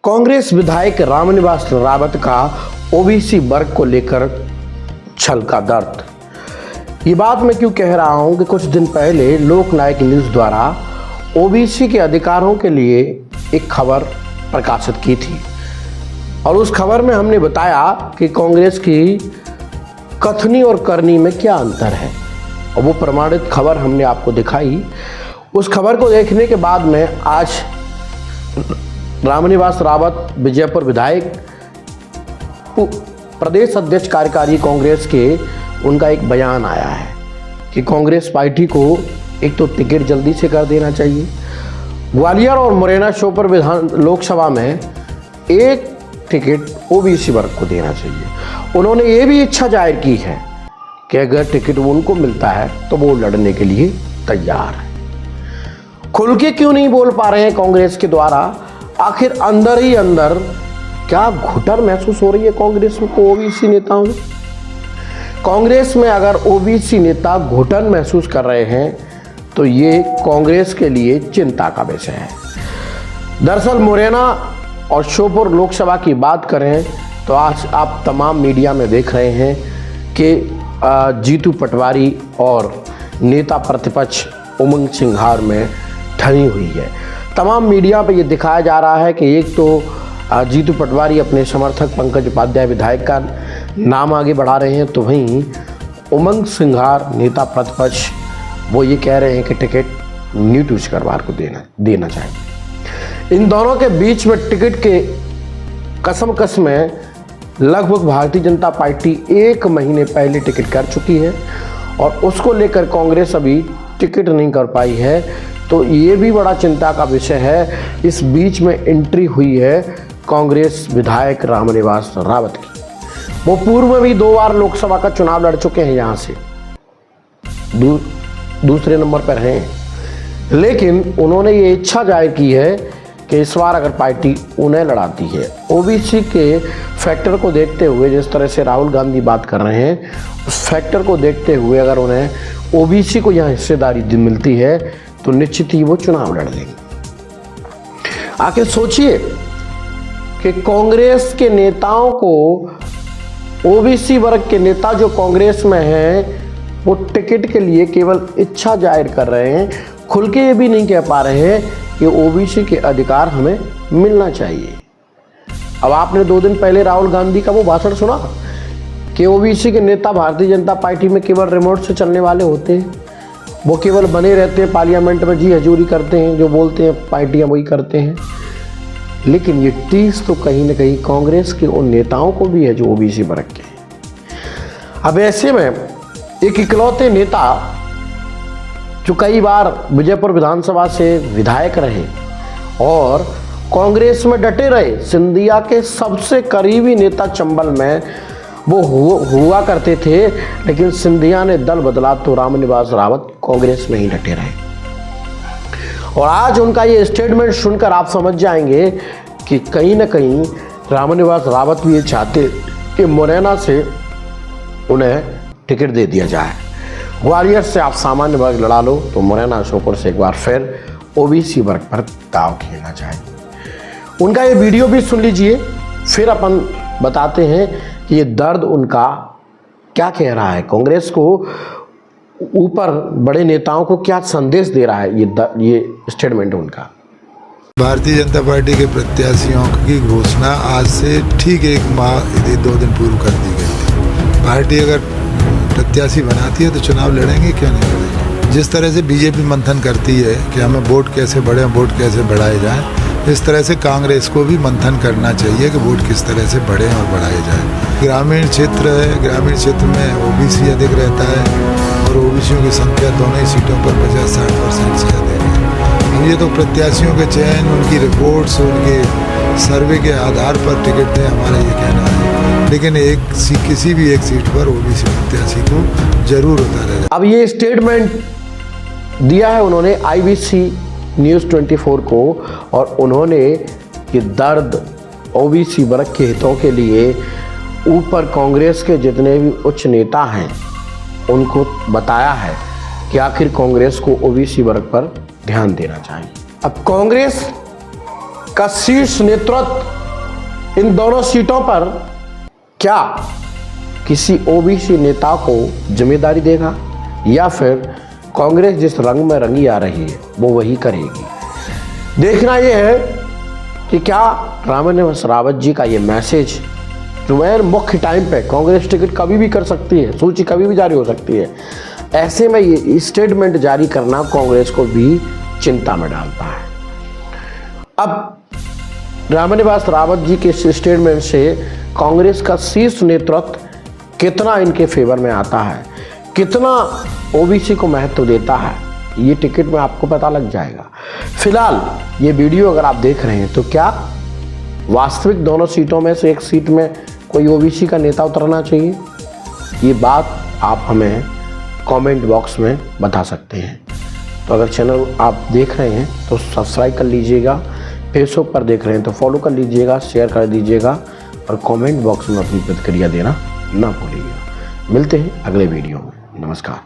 कांग्रेस विधायक रामनिवास रावत का ओबीसी वर्ग को लेकर छलका दर्द। ये बात मैं क्यों कह रहा हूं कि कुछ दिन पहले लोकनायक न्यूज़ द्वारा ओबीसी के अधिकारों के लिए एक खबर प्रकाशित की थी और उस खबर में हमने बताया कि कांग्रेस की कथनी और करनी में क्या अंतर है और वो प्रमाणित खबर हमने आपको दिखाई। उस खबर को देखने के बाद में आज रामनिवास रावत विजयपुर विधायक प्रदेश अध्यक्ष कार्यकारी कांग्रेस के उनका एक बयान आया है कि कांग्रेस पार्टी को एक तो टिकट जल्दी से कर देना चाहिए। ग्वालियर और मुरैना श्योपुर विधान लोकसभा में एक टिकट ओबीसी वर्ग को देना चाहिए। उन्होंने ये भी इच्छा जाहिर की है कि अगर टिकट उनको मिलता है तो वो लड़ने के लिए तैयार है। खुल के क्यों नहीं बोल पा रहे हैं कांग्रेस के द्वारा? आखिर अंदर ही अंदर क्या घुटन महसूस हो रही है कांग्रेस को ओबीसी नेताओं में? कांग्रेस में अगर ओबीसी नेता घुटन महसूस कर रहे हैं तो ये कांग्रेस के लिए चिंता का विषय है। दरअसल मुरैना और श्योपुर लोकसभा की बात करें तो आज आप तमाम मीडिया में देख रहे हैं कि जीतू पटवारी और नेता प्रतिपक्ष उमंग सिंघार में ठनी हुई है। तमाम मीडिया पे ये दिखाया जा रहा है कि एक तो जीतू पटवारी अपने समर्थक पंकज उपाध्याय विधायक का नाम आगे बढ़ा रहे हैं, तो वहीं उमंग सिंघार नेता प्रतिपक्ष वो ये कह रहे हैं कि टिकट नीतू सिकरवार को देना चाहिए। इन दोनों के बीच में टिकट के कसम में लगभग भारतीय जनता पार्टी 1 महीने पहले टिकट कर चुकी है और उसको लेकर कांग्रेस अभी टिकट नहीं कर पाई है, तो ये भी बड़ा चिंता का विषय है। इस बीच में एंट्री हुई है कांग्रेस विधायक रामनिवास रावत की। वो पूर्व में भी 2 बार लोकसभा का चुनाव लड़ चुके हैं, यहाँ से दूसरे नंबर पर हैं, लेकिन उन्होंने ये इच्छा जाहिर की है कि इस बार अगर पार्टी उन्हें लड़ाती है, ओबीसी के फैक्टर को देखते हुए, जिस तरह से राहुल गांधी बात कर रहे हैं, उस फैक्टर को देखते हुए अगर उन्हें ओबीसी को यहाँ हिस्सेदारी मिलती है तो निश्चित ही वो चुनाव लड़ लेंगे। आखिर सोचिए कि कांग्रेस के नेताओं को ओबीसी वर्ग के नेता जो कांग्रेस में हैं वो टिकट के लिए केवल इच्छा जाहिर कर रहे हैं, खुल के ये भी नहीं कह पा रहे हैं कि ओबीसी के अधिकार हमें मिलना चाहिए। अब आपने 2 दिन पहले राहुल गांधी का वो भाषण सुना कि ओबीसी के नेता भारतीय जनता पार्टी में केवल रिमोट से चलने वाले होते हैं, वो केवल बने रहते हैं पार्लियामेंट में, जी हजूरी करते हैं, जो बोलते हैं पार्टियां वही करते हैं। लेकिन ये टीस तो कहीं ना कहीं कांग्रेस के उन नेताओं को भी है जो ओबीसी वर्ग के हैं। अब ऐसे में एक इकलौते नेता जो कई बार विजयपुर विधानसभा से विधायक रहे और कांग्रेस में डटे रहे, सिंधिया के सबसे करीबी नेता चंबल में वो हुआ करते थे, लेकिन सिंधिया ने दल बदला तो रामनिवास रावत कांग्रेस में ही डटे रहे। और आज उनका ये स्टेटमेंट सुनकर आप समझ जाएंगे कि कहीं ना कहीं रामनिवास रावत भी ये चाहते कि मुरैना से उन्हें टिकट दे दिया जाए। ग्वालियर से आप सामान्य वर्ग लड़ा लो तो मुरैना श्योपुर से एक बार फिर ओबीसी वर्ग पर दाव खेलना चाहिए। उनका ये वीडियो भी सुन लीजिए, फिर अपन बताते हैं कि ये दर्द उनका क्या कह रहा है, कांग्रेस को ऊपर बड़े नेताओं को क्या संदेश दे रहा है। ये स्टेटमेंट उनका। भारतीय जनता पार्टी के प्रत्याशियों की घोषणा आज से ठीक 1 माह 2 दिन पूर्व कर दी गई थी। पार्टी अगर प्रत्याशी बनाती है तो चुनाव लड़ेंगे, क्यों नहीं लड़ेंगे। जिस तरह से बीजेपी मंथन करती है कि हमें वोट कैसे बढ़े, वोट कैसे बढ़ाए जाएं, इस तरह से कांग्रेस को भी मंथन करना चाहिए कि वोट किस तरह से बढ़े और बढ़ाए जाए। ग्रामीण क्षेत्र है, ग्रामीण क्षेत्र में ओबीसी अधिक रहता है और ओबीसियों की संख्या दोनों ही सीटों पर 50-60% से अधिक है। ये तो प्रत्याशियों के चयन, उनकी रिपोर्ट्स, उनके सर्वे के आधार पर टिकट दें, हमारा ये कहना है। लेकिन किसी भी एक सीट पर ओबीसी प्रत्याशी को जरूर उतारा जाए। अब ये स्टेटमेंट दिया है उन्होंने IBC न्यूज़ 24 को और उन्होंने ये दर्द ओबीसी वर्ग के हितों के लिए ऊपर कांग्रेस के जितने भी उच्च नेता हैं उनको बताया है कि आखिर कांग्रेस को ओबीसी वर्ग पर ध्यान देना चाहिए। अब कांग्रेस का शीर्ष नेतृत्व इन दोनों सीटों पर क्या किसी ओबीसी नेता को जिम्मेदारी देगा या फिर कांग्रेस जिस रंग में रंगी आ रही है वो वही करेगी। देखना यह है कि क्या रामनिवास रावत जी का ये मैसेज जो है मुख्य टाइम पे कांग्रेस टिकट कभी भी कर सकती है, सूची कभी भी जारी हो सकती है, ऐसे में ये स्टेटमेंट जारी करना कांग्रेस को भी चिंता में डालता है। अब रामनिवास रावत जी के स्टेटमेंट से कांग्रेस का शीर्ष नेतृत्व कितना इनके फेवर में आता है, कितना ओबीसी को महत्व देता है, ये टिकट में आपको पता लग जाएगा। फिलहाल ये वीडियो अगर आप देख रहे हैं तो क्या वास्तविक दोनों सीटों में से एक सीट में कोई ओबीसी का नेता उतरना चाहिए, ये बात आप हमें कमेंट बॉक्स में बता सकते हैं। तो अगर चैनल आप देख रहे हैं तो सब्सक्राइब कर लीजिएगा, फेसबुक पर देख रहे हैं तो फॉलो कर लीजिएगा, शेयर कर दीजिएगा और कमेंट बॉक्स में अपनी प्रतिक्रिया देना ना भूलिएगा। मिलते हैं अगले वीडियो में। नमस्कार।